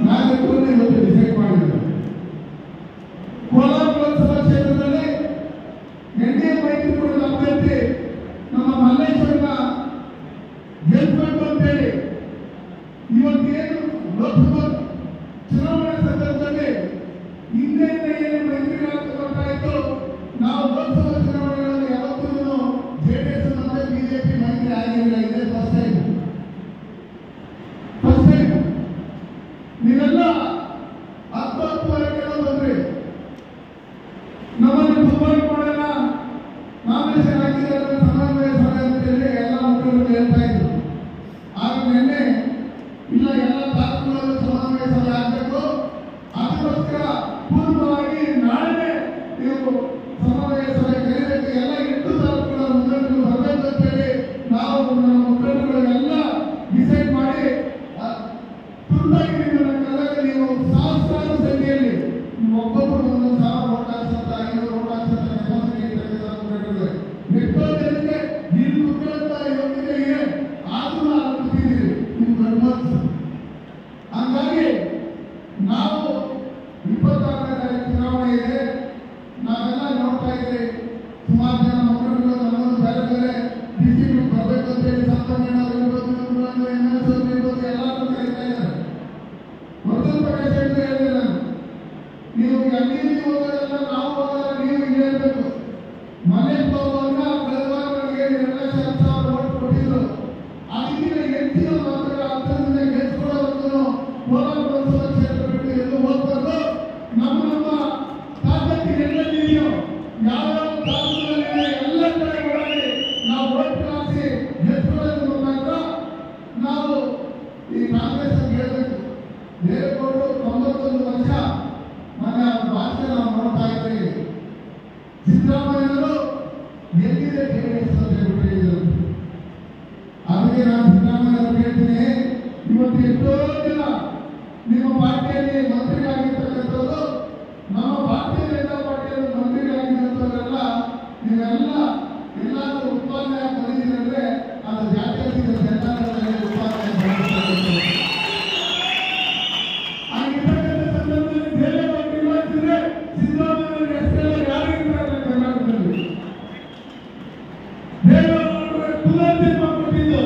ನಾಯಕರು ಇವತ್ತು ಡಿಸೈಡ್ ಮಾಡಿದ್ದಾರೆ. ಕೋಲಾರ ಲೋಕಸಭಾ ಕ್ಷೇತ್ರದಲ್ಲಿ ಎನ್ಡಿಎ ಮೈತ್ರಿಕೂಟದ ಅಭ್ಯರ್ಥಿ ನಮ್ಮ ಮಲ್ಲೇಶ್ವರನ ಗೆಲ್ಬೇಕು ಅಂತೇಳಿ ಇವತ್ತೇನು ಲೋಕಸಭಾ ಚುನಾವಣೆ ಸಂದರ್ಭದಲ್ಲಿ ಹಿಂದೆ ಏನು ಮೈತ್ರಿಗಳಾಗ್ತಾ ಇತ್ತು, ನಾವು ಲೋಕಸಭಾ ಚುನಾವಣೆಗಳಲ್ಲಿ ಯಾವತ್ತೂ ಜೆಡಿಎಸ್ ಮತ್ತೆ ಬಿಜೆಪಿ ಮೈತ್ರಿ ಆಗಿರಲಿಲ್ಲ. ಇದೇ ಫಸ್ಟ್ ಟೈಮ್. ನೀವೆಲ್ಲ 10-10 ಬಂದ್ರಿ, ನಮ್ಮನ್ನು ದುಬಾರಿ ಮಾಡೋಣ, ನಾಮಿನೇಷನ್ ಹಾಕಿದ್ರೆ ಸಮನ್ವಯ ಸಭೆ ಅಂತೇಳಿ ಎಲ್ಲ ಮುಖಂಡರು ಹೇಳ್ತಾ ಇದ್ರು. ಆಗ ನಿನ್ನೆ ಇಲ್ಲ, ಎಲ್ಲ ತಾಲೂಕುಗಳಲ್ಲಿ ಸಮನ್ವಯ ಸಭೆ ಆಗಬೇಕು, ಅದಕ್ಕೋಸ್ಕರ ಪೂರ್ವವಾಗಿ ನಾಳೆ ನೀವು ಸಮನ್ವಯ ಸಭೆ ಕರೀಬೇಕು, ಎಲ್ಲ 8 ತಾಲೂಕುಗಳ ಮುಖಂಡರು ಬರಬೇಕು ಅಂತೇಳಿ ನಾವು ನಮ್ಮ ಮುಖಂಡರುಗಳೆಲ್ಲ ಡಿಸೈಡ್ ಮಾಡಿ ತುರ್ತಾಗಿ ನಿಮ್ಮನ್ನ ಕರೆದಾಗ ನೀವು ಸಹಸ್ರಾರು ಸಂಖ್ಯೆಯಲ್ಲಿ ಒಬ್ಬೊಬ್ಬರು 1,000 ವೋಟ್ ಹಾಕ್ಸಂತ 500 ವೋಟ್ ಹಾಕ್ಸಂತ ಎಷ್ಟೋ ಜನಕ್ಕೆ ನೀವು ಮುಖ್ಯಂತ ಯೋಗ್ಯತೆ ಇದೆ, ಆದ್ರೂ ನಾವು ಕೂತಿದ್ದೀರಿ ನಿಮ್ಮ ಗರ್ಭಸ್. ಹಂಗಾಗಿ ನಾವು 26ನೇ ತಾರೀಕು ಚುನಾವಣೆ ಇದೆ, ನಾವೆಲ್ಲ ನೋಡ್ತಾ ಇದ್ದೀವಿ. ಸುಮಾರು ಜನ ಮುಖಂಡರು ನಮ್ಮನ್ನು ಬೇರೆ ಬೇರೆ ಡಿಸ್ಟ್ರಿಕ್ಟ್ ಬರಬೇಕು ಅಂತೇಳಿ ಸಂತಮಣ್ಣವ್ರು ಇರ್ಬೋದು, MS ಇರ್ಬೋದು, ಎಲ್ಲರೂ ಕರೀತಾ ಇದ್ದಾರೆ. ಮೊದಲು ಪ್ರಕಾಶ್ ಹೇಳಿದೆ ನಾನು, ನೀವು ಎಲ್ಲಿ ಹೋಗೋದಲ್ಲ, ನಾವು ಹೋಗೋಲ್ಲ, ನೀವು ಇಲ್ಲಿ ಹೇಳ್ಬೇಕು. ಮನೆಗೆ ಹೋಗುವಾಗ ಬೆಳಗಾವಿಗೆ 2,10,000 ವೋಟ್ ಕೊಟ್ಟಿದ್ರು. ಅದಕ್ಕಿಂತ ಹೆಚ್ಚಿನ ಮತಗಳ ಅಂತರದಿಂದ ಗೆಲ್ಸ್ಕೊಳ್ಳೋವರೆಗೂ ಕೋಲಾರ ಲೋಕಸಭಾ ಕ್ಷೇತ್ರ ಬಿಟ್ಟು ಎಲ್ಲೂ ಹೋಗ್ಬಾರ್ದು. ನಮ್ಮ ತಾಕತ್ತು ಎಲ್ಲೆಲ್ಲಿದೆಯೋ, ಯಾವ್ಯಾವ ತಾಲೂಕಿನಲ್ಲಿದೆ ಎಲ್ಲ ಕಡೆ ಒಳಗೆ ನಾವು ವೋಟ್ ಹಾಕಿ ಗೆಲ್ಸ್ಕೊಳ್ಳೋದ್ರ ಮುಖಾಂತರ ನಾವು ಈ ಕಾಂಗ್ರೆಸ್ ಅಂತ ಹೇಳಬೇಕು. ದೇವೇಗೌಡರು 91 ವರ್ಷ ಮನೆ ಭಾಷೆ ನಾವು ನೋಡ್ತಾ ಇದ್ದೀವಿ. ಸಿದ್ದರಾಮಯ್ಯರು ಎಲ್ಲಿದೆ ಜೆಡಿಎಸ್ ಅಂತ ಹೇಳ್ಬಿಟ್ಟಿದ್ರು. ಅದಕ್ಕೆ ನಾನು ಸಿದ್ದರಾಮಯ್ಯ ಹೇಳ್ತೀನಿ, ಇವತ್ತು ಎಷ್ಟೋ ಜನ ನಿಮ್ಮ ಪಾರ್ಟಿಯಲ್ಲಿ ಮಂತ್ರಿಗಳಾಗಿರ್ತಕ್ಕಂಥದ್ದು, ನಮ್ಮ ಭಾರತೀಯ ಜನತಾ ಪಾರ್ಟಿಯಲ್ಲಿ ಮಂತ್ರಿಗಳಾಗಿರ್ತವರೆಲ್ಲ ನೀವೆಲ್ಲ ಎಲ್ಲಾದ್ರೂ ಉತ್ಪಾದನೆ ಬಂದಿದ್ದೀರಂದ್ರೆ ಅದು ಜಾತ್ಯತೀತ ಜನತಾದಳದಲ್ಲಿ ಉತ್ಪಾದನೆ ಆಗಿರ್ತಕ್ಕಂಥ ಸಂದರ್ಭದಲ್ಲಿ ಬೇರೆ ನಿರ್ವಹಿಸಿದ್ರೆ ಸಿದ್ದರಾಮಯ್ಯ ಹೆಸರೆಲ್ಲ ಯಾರು ಇರ್ತಾರೆ ಕರ್ನಾಟಕದಲ್ಲಿ? ದೇವೇಗೌಡರ ಕುಲಜನ್ಮ ಕೊಟ್ಟಿದ್ದು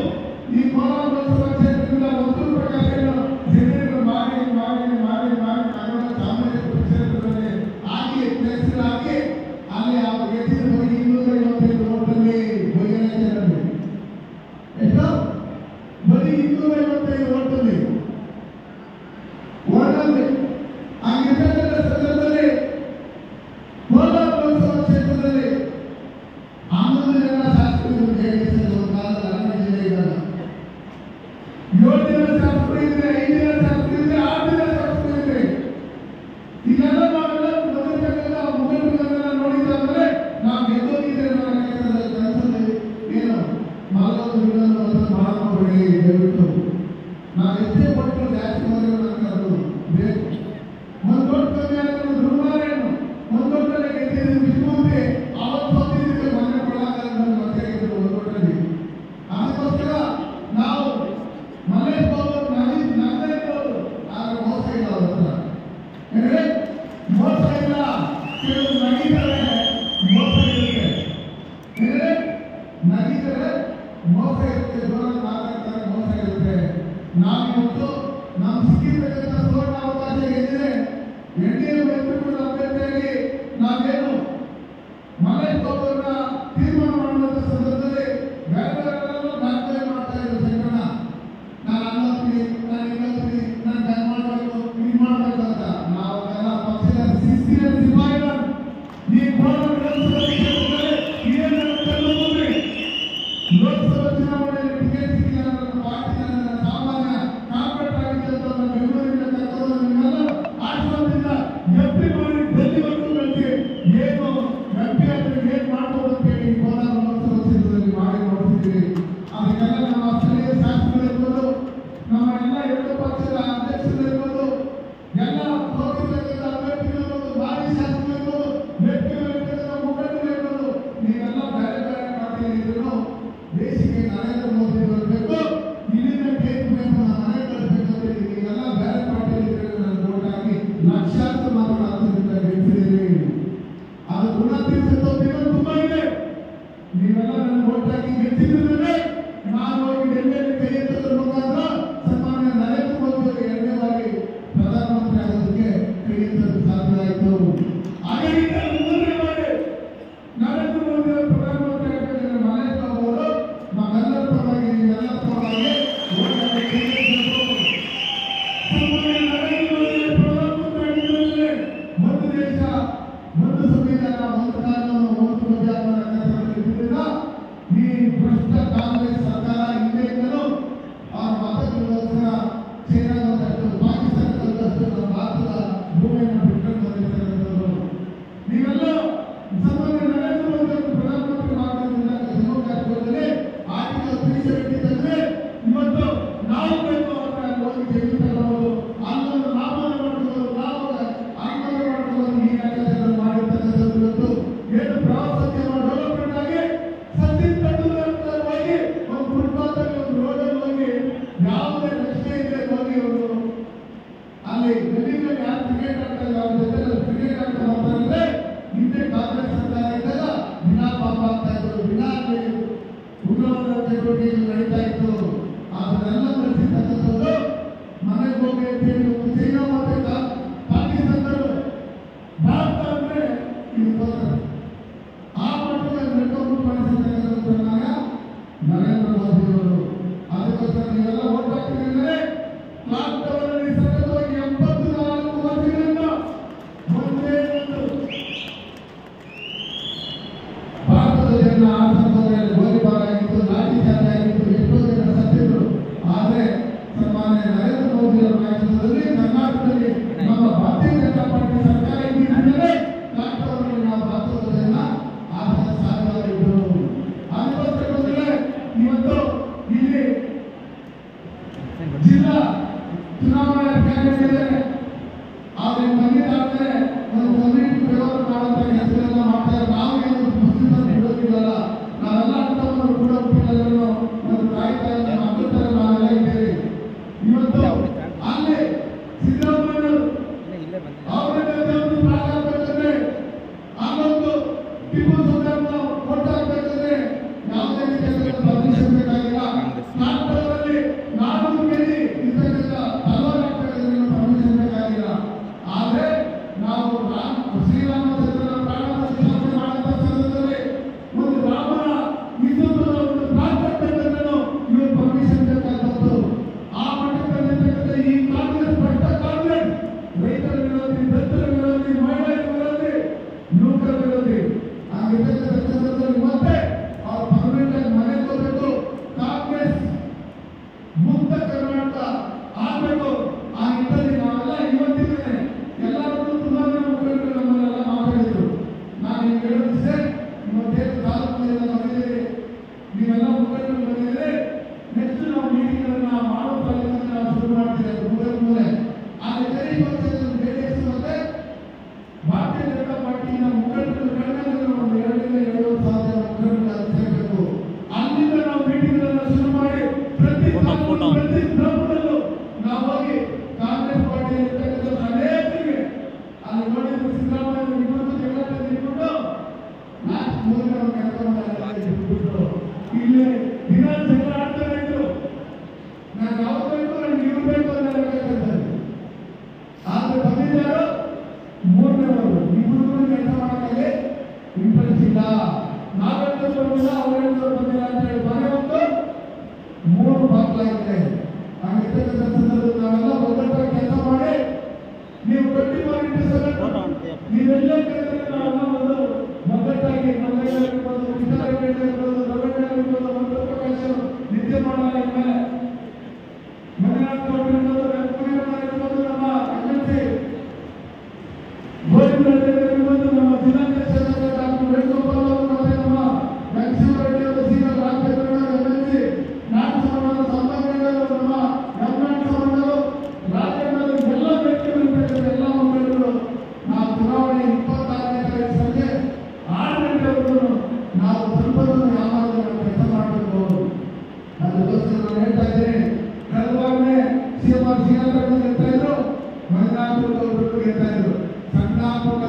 ಈ ಕೋಲಾರ ಲೋಕಸಭಾ ಕ್ಷೇತ್ರದಿಂದ ಮೊದಲು ಪ್ರಕಾಶ ಜನರು ಮಾಡಿ ಮಾಡಿ ಮಾಡಿ ಮಾಡಿ ಕಾರಣ ಚಾಮರಾಜಪುರ ಕ್ಷೇತ್ರದಲ್ಲಿ ಆಗಿ ಹೆಸರಾಗಿ ಅಲ್ಲಿ ಅವರು ಗೆದ್ದಿದ್ದು ಬರೀ 255 ವೋಟಲ್ಲಿ ಬೈಗಣೇಶ್ವರಲ್ಲಿ ಎಷ್ಟು ಬರೀ 255 ವೋಟಲ್ಲಿ ಓಡಲ್ಲಿ ಆಗಿರ್ತಕ್ಕಂಥ ಸಂದರ್ಭದಲ್ಲಿ ಕೋಲಾರ ಲೋಕಸಭಾ ಕ್ಷೇತ್ರದಲ್ಲಿ 11 ಜನ ಶಾಸಕರು ಜೆಡಿಎಸ್ ಒಂದು ಕಾಲದಲ್ಲಿ ಅರಣ್ಯ ಜಿಲ್ಲೆ ಇದ್ದಾಗ 7 ಜನ ಶಾಸಕರು ಇದ್ರೆ, 5 ಜನ ಶಾಸಕರು ಇದ್ರೆ, 6 ಜನ ಶಾಸಕರು ಇದ್ರೆ. ಇದೆಲ್ಲ ನಾವೆಲ್ಲ ಬಂದಿರ್ತಕ್ಕಂಥ ಮುಖಂಡರನ್ನೆಲ್ಲ ನೋಡಿದ್ರೆ ನಾವು ಗೆದ್ದೋಗಿದ್ರೆ ನನ್ನ ಕೆಲಸದಲ್ಲಿ ಏನು ಮಲಗೋದು ಇನ್ನೊಂದು ಬಹಳ ಮಾಡಬೇಡಿ. ದಯವಿಟ್ಟು ನಾವು ಎಷ್ಟೇ ಕೊಟ್ಟರು ಜಾಸ್ತಿ ಮನೆಗಳನ್ನು ಅದು ಬೇಕು. ಒಂದು ದೊಡ್ಡ ಕಮ್ಮಿ ಆದ್ರೆ ದುರ್ಮಾರೇನು ಒಂದು ದೊಡ್ಡಲ್ಲಿ ಗೆದ್ದಿದ್ದು ಬಿಟ್ಟು ಅವತ್ತು ಸೋತಿದ್ದಕ್ಕೆ ಮನೆ ಕೊಡಲಾಗಲ್ಲ ಮತ್ತೆ ಗೆದ್ದರು ಒಂದು ದೊಡ್ಡಲ್ಲಿ. ಅದಕ್ಕೋಸ್ಕರ ನಾವು ಮನೇಲಿ ಹೋಗೋದು ನಮ್ಮದೇ ಹೋಗೋದು, ಆದ್ರೆ ಮೋಸ ಇಲ್ಲ ಅವ್ರ ಹತ್ರ. ಯಾಕಂದ್ರೆ ಮೋಸ ಇಲ್ಲ, ಕೆಲವು ನಗಿತಾರೆ, ಮೋಸ ಇರುತ್ತೆ. ಯಾಕಂದ್ರೆ ನಗಿತಾರೆ, ಮೋಸ ಇರುತ್ತೆ, ಜೋರಾಗಿ ಮಾತಾಡ್ತಾರೆ, ಮೋಸ ಇರುತ್ತೆ. ನಾವಿವತ್ತು ನಮ್ಗೆ ಸಿಕ್ಕಿರ್ತಕ್ಕಂಥ ಸುವರ್ಣ ಅವಕಾಶ ಅಂತೇಳಿ ಒಂದು ಚೈನಾ ಮತ್ತೆ ಪಾಕಿಸ್ತಾನದವರು ಭಾರತ ಅಂದ್ರೆ ಇದು ಬರ್ತಾರೆ. ಆ ಮಟ್ಟದಲ್ಲಿ ನೆಟ್ವರ್ಕ್ ಮಾಡಿಸಿದಾಗ ನರೇಂದ್ರ ಮೋದಿ ಅವರು. ಅದಕ್ಕೋಸ್ಕರ ನೀವೆಲ್ಲ ಓಟ್ ಹಾಕ್ತೀರಿ ಅಂದರೆ ಲಾಕ್ಡೌನ್ ಸತತವಾಗಿ 84 ವರ್ಷಗಳಿಂದ ಒಂದೇ ಒಂದು ಭಾರತದ ಜನ ಆತಂಕದಲ್ಲಿ ಗೋಲಿಬಾರ್ ಆಗಿತ್ತು, ಲಾಠಿ ಚಾರ್ಜ್ ಆಗಿತ್ತು, ಎಷ್ಟೋ ಜನ ಸತ್ತಿದ್ರು. ಆದರೆ ಸನ್ಮಾನ್ಯ ನರೇಂದ್ರ ಮೋದಿ ಅವರ ನಾಯಕತ್ವದಲ್ಲಿ ಕರ್ನಾಟಕದಲ್ಲಿ ನಮ್ಮ ಭಾರತೀಯ ಜನತಾ ಪಾರ್ಟಿ ಸರ್ಕಾರ ಇದ್ದಿದ್ದರೆ ಲಾಕ್ಡೌನ್ ನಾವು ಭಾರತದ ಜನ ಆತಂಕ ಸಾಧ್ಯವಾಗಿದ್ದರು. ಅದಕ್ಕೋಸ್ಕರ ಇವತ್ತು ಇಲ್ಲಿ ಜಿಲ್ಲಾ ಚುನಾವಣಾ ಕಾರ್ಯಕ್ರಮದಲ್ಲಿ ಆದರೆ ಬಂದಿದ್ದಾದ್ರೆ ಒಂದು ಕಮ್ಯುನಿಟಿ ಡೆವಲಪ್ ಮಾಡುವಂತ ಕೆಲಸಗಳನ್ನ ಮಾಡ್ತಾರೆ. ನಾವೇನು ಮುಸ್ಲಿಮರು ಬಿಡೋದಿಲ್ಲ, ನಾವೆಲ್ಲ ಅಂಥವರು ಕೂಡ ಹುಟ್ಟಿಲ್ಲ, ಒಂದು ತಾಯಿ ಮಕ್ಕಳ ತರ ನಾವೆಲ್ಲ ಇದ್ದೇವೆ. ಇವತ್ತು ಅಲ್ಲಿ ಸಿದ್ದರಾಮಯ್ಯ ಅವರನ್ನು ಪ್ರಾರಂಭ ಆಗೊಂದು ಟಿಪ್ಪು ಸುಲ್ತಾನ್ ಕೊಟ್ಟ ಹಾಕಬೇಕಂದ್ರೆ ಯಾವುದೇ ರೀತಿಯ ಪರ್ಮಿಷನ್ ಬೇಕಾಗಿಲ್ಲ. ನಾಲ್ಕರಲ್ಲಿ 400 ಕೆಜಿ ಇರ್ತಕ್ಕಂಥ ಹಲವಾರು ಹಾಕಬೇಕಂದ್ರೆ ಪರ್ಮಿಷನ್ ಬೇಕಾಗಿಲ್ಲ. ಆದರೆ ನಾವು ಶ್ರೀರಾಮಚಂದ್ರನ ಪ್ರಾಣ ಪ್ರತಿಷ್ಠಾಪನೆ ಮಾಡುವಂತ ಸಂದರ್ಭದಲ್ಲಿ ಒಂದು ರಾಮನ ಹಿಂದುತ್ವದ ಒಂದು ಪ್ರಾರ್ಥನೆಗಳನ್ನು ಇವರು ಪರ್ಮಿಷನ್ ಬೇಕಾದದ್ದು. ಆ ಮಟ್ಟದಲ್ಲಿ ಈ ಕಾಂಗ್ರೆಸ್ ಪಟ್ಟ ಕಾಂಗ್ರೆಸ್ ರೈತರ ವಿರೋಧಿ, ದಲಿತರ ವಿರೋಧಿ, ಮಹಿಳೆಯರ ವಿರೋಧಿ, ಯುವಕರ ವಿರೋಧಿ ಆಗಿರ್ತಕ್ಕಂಥ ಸಂದರ್ಭದಲ್ಲಿ ಮತ್ತೆ ಅವ್ರು ಪರ್ಮನೆಂಟ್ ಆಗಿ ಮನೆ ಹೋಗಬೇಕು. ಕಾಂಗ್ರೆಸ್ ಮುಕ್ತ ಕರ್ನಾಟಕ ಆಗಬೇಕು. ಆ ನಿಟ್ಟಿನಲ್ಲಿ ನಾವೆಲ್ಲ ಇವತ್ತಿದ್ದೇನೆ ಎಲ್ಲರೂ ಸುಮಾರು ಮುಖಂಡರು ನಮ್ಮನ್ನೆಲ್ಲ ಮಾತಾಡಿದ್ರು. ನಾನು ಈಗ ಹೇಳಿದ್ದೆ ಇವತ್ತೇನು ತಾಲೂಕಿನಿಂದ ಬಂದಿದ್ದೀರಿ, ನೀವೆಲ್ಲ ಮುಖಂಡರು ಬಂದಿದ್ದೀರಿ. ನೆಕ್ಸ್ಟ್ ನಾವು ಮೀಟಿಂಗ್ಗಳನ್ನ ಮಾಡೋ ಪ್ರಯತ್ನ ನಾವು ಶುರು ಮಾಡ್ತಿದ್ದೇವೆ ಮೂಲೆ. ಆ ನಿಟ್ಟಿನಲ್ಲಿ ಇವತ್ತು ಜೆಡಿಎಸ್ ಮತ್ತೆ ಭಾರತೀಯ ಜನತಾ ಪಾರ್ಟಿಯ ಮುಖಂಡರು ಕಡಿಮೆ ಒಂದು 2-2.5 ಸಾವಿರ ಮುಖಂಡರು ಸೇರಬೇಕು. ಅಲ್ಲಿಂದ ನಾವು ಮೀಟಿಂಗ್ಗಳನ್ನ ಶುರು ಮಾಡಿ ಪ್ರತಿ ಗ್ರಾಮದಲ್ಲೂ ನಾವು ಹೋಗಿ ಕಾಂಗ್ರೆಸ್ ಪಾರ್ಟಿ ಇರ್ತಕ್ಕಂಥ ಅನೇಕರಿಗೆ ಅಲ್ಲಿ ನೋಡಿದ್ರು ಸಿದ್ದರಾಮಯ್ಯ ಇನ್ನೊಂದು ಜಗಳ ತೆಗೆದುಕೊಂಡು ನಾಲ್ಕು ಮೂರನೇ ಕೆಲಸ ಇಲ್ಲಿ ದಿನ ಜಗಳ ಆಡ್ತಾನೆ ಇದ್ರು. ನಾನು ಯಾವ್ದು ಬೇಕು ನನಗೆ ಇವ್ರು ಬೇಕು ಅಂತ ಹೇಳ್ಬೇಕಾಗ್ತದೆ. ಆದ್ರೆ ಬಂದಿದ್ದಾರೋ ಮೂರನೇವರು ಇಬ್ಬರು ಕೆಲಸ ಮಾಡೋಕ್ಕೆ ಇಂಟ್ರೆಸ್ಟ್ ಇಲ್ಲ. ನಾವೆಲ್ಲರೂ ಬಂದಿಲ್ಲ, ಅವರೆಲ್ಲರೂ ಬಂದಿಲ್ಲ ಅಂತ ಹೇಳಿ ಮನೆ ಹೊತ್ತು 3 ಬಾಗ್ಲಾಗಿದೆ. ಆಗಿರ್ತಕ್ಕಂಥ ಸಂದರ್ಭದಲ್ಲಿ ನಾವೆಲ್ಲ ಒಗ್ಗಟ್ಟಾಗಿ ಕೆಲಸ ಮಾಡಿ ನೀವು 24/7 ನೀವೆಲ್ಲ ಕಡೆ ನಾವೆಲ್ಲ ಒಂದು ಒಗ್ಗಟ್ಟಾಗಿ ನಮ್ಮೆಲ್ಲರಿರ್ಬೋದು, ವಿಚಾರಗಳಿರ್ಬೋದು, ರವೀಂದ್ರಗಳಿರ್ಬೋದು, ಮಂತ್ರಪ್ರಕಾಶ ನಿದ್ದೆ ಮಾಡಲ್ಲ ಇನ್ಮೇಲೆ ಮಂಜುನಾಥ್ ಇರ್ಬೋದು, ನಮ್ಮ ಎಮ್ಎಲ್ಸಿ ಗೋವಿಂದರಾಜ್ ನಮ್ಮ ಜಿಲ್ಲಾಧ್ಯಕ್ಷರಾದ ಡಾಕ್ಟರ್ ವೇಣುಗೋಪಾಲ್ ಅವರು ಮತ್ತೆ ನಮ್ಮ ಮ್ಯಾಕ್ಸಿಮಮ್ ರೆಡ್ಡಿ ಅವರು ಸೀನಿಯರ್ ರಾಜ್ಯಗಳ ಎಮ್ಎಲ್ಸಿ ನಾಟಕ ಸಮಾಜದ ಸಂಬಂಧಗಳು ನಮ್ಮ ಎಮ್ನಾಟ ಸಮಾಜಗಳು ರಾಜ್ಯದಲ್ಲಿ ಎಲ್ಲ ವ್ಯಕ್ತಿಗಳು ಎಲ್ಲ ಮುಖಂಡರು ನಾವು ಚುನಾವಣೆ 26ನೇ ತಾರೀಕು ಸಂಜೆ 6 ಗಂಟೆವರೆಗೂ ನಾವು ಸ್ವಲ್ಪ ಯಾವಾಗ ಕೆಲಸ ಮಾಡಬೇಕು. ಅದಕ್ಕೋಸ್ಕರ ನಾನು ಹೇಳ್ತಾ ಇದ್ದೇನೆ, ಕಳೆದವಾಗಲೇ CMR ಶ್ರೀನಾಥ್ ಗೆಲ್ತಾ ಇದ್ರು, ಮಂಜುನಾಥ್ ಅವರು ಗೆಲ್ತಾ ಇದ್ರು. ಸಣ್ಣ ಪುಟ್ಟ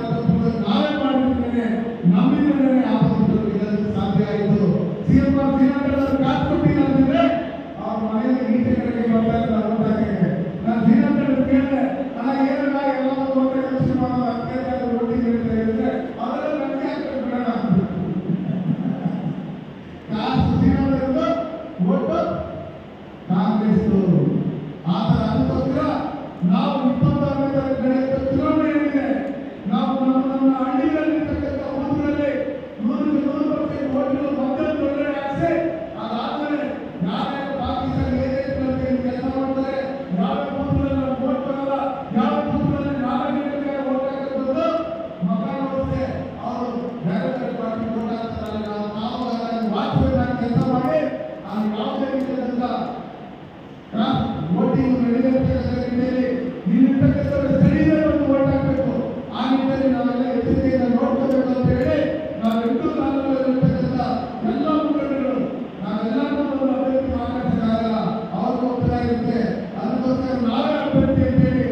ನಾವೇ ಮಾಡಿದ್ರೆ ನಮ್ಮಿಂದಲೇ ಆಪತ್ತು ಗೆಲ್ಲಲು ಸಾಧ್ಯ ಆಯಿತು. CMR ಶ್ರೀನಾಥ್ ಅವರು ಕಾಸು ಕೊಟ್ಟಿಲ್ಲ ಅಂತಂದ್ರೆ ಅವ್ರ ಮನೆಯಲ್ಲಿ ಈಟೆ ಕಡೆಗೆ ಬರ್ತಾ ಇದ್ದಾರೆ. ನಾನು ಶ್ರೀನಾಥ್ ಅವರು ಕೇಳಿದೆ, ಏನಲ್ಲ ಎಲ್ಲ ಒಂದೇ ಕೆಲಸ ಮಾಡೋದು ಅತ್ಯಂತ ಒಟ್ಟಿ ಹೇಳಿದ್ರೆ ಅವರೆಲ್ಲ ನನಗೆ ಹಾಕಿ ಬಿಡೋಣ. ಕಾಸು ಶ್ರೀನಾಥ್ ಅವರದ್ದು ಒಟ್ಟು ಕಾಂಗ್ರೆಸ್ ಆತರ. ಅದಕ್ಕೋಸ್ಕರ ನಾವು 26ನೇ ತಾರೀಕು ನಡೆಯುವ ಚುನಾವಣೆ ಏನಿದೆ, ನಾವು ನಮ್ಮ ಹಳ್ಳಿಗಳಲ್ಲಿರ್ತಕ್ಕಂಥ ಊರುಗಳಲ್ಲಿ 100% ಓಟು ಮತ್ತೊಂದು ಒಳ್ಳೆ ಆಸೆ. ಅದಾದ್ಮೇಲೆ ಯಾರ್ಯಾರು ಪಾಕಿಸ್ತಾನ ಕೆಲಸ ಮಾಡ್ತಾರೆ, ಯಾವ ಬೂತ್ಗಳಲ್ಲಿ ಓಟ್ ಬರಲ್ಲ, ಯಾವ ಬೂತ್ಗಳಲ್ಲಿ 4 ಗಂಟೆಗೆ ಓಟ್ ಹಾಕಬಹುದು ಮಗ ನೋಡಿದ್ರೆ ಅವರು ಬೇರೆ ಬೇರೆ ಪಾರ್ಟಿ ಓಟ್ ಹಾಕ್ತಾರಲ್ಲ. ನಾವು ವಾಜಪೇಯಿ ಕೆಲಸ ಮಾಡಿ ಅಲ್ಲಿ ಯಾವುದೇ ರೀತಿಯಾದಂಥ ವೋಟಿಂಗ್ ನಡೆದಿರ್ತಕ್ಕಂಥ ರೀತಿಯಲ್ಲಿ ಇಲ್ಲಿರ್ತಕ್ಕಂಥ ಸ್ಥಳೀಯರ ಒಂದು ಓಟ್ ಹಾಕಬೇಕು. ಆ ನಿಟ್ಟಿನಲ್ಲಿ ನಾವೆಲ್ಲ ಎಚ್ಚರಿಕೆಯಿಂದ ನೋಡ್ಕೋಬೇಕು ಅಂತ ಹೇಳಿ ನಾವೆಲ್ಲರೂ ತಾಲೂಕಲ್ಲಿರ್ತಕ್ಕಂಥ ಎಲ್ಲ ಮುಖಂಡರು ನಾವೆಲ್ಲರೂ ಒಂದು ಅಭ್ಯರ್ಥಿ ಮಾತಾಡ್ಸಕ್ಕಾಗಲ್ಲ, ಅವ್ರಿಗೂ ಒತ್ತಡ ಇರುತ್ತೆ. ಅದಕ್ಕೋಸ್ಕರ ನಾವೇ ಅಭ್ಯರ್ಥಿ ಅಂತೇಳಿ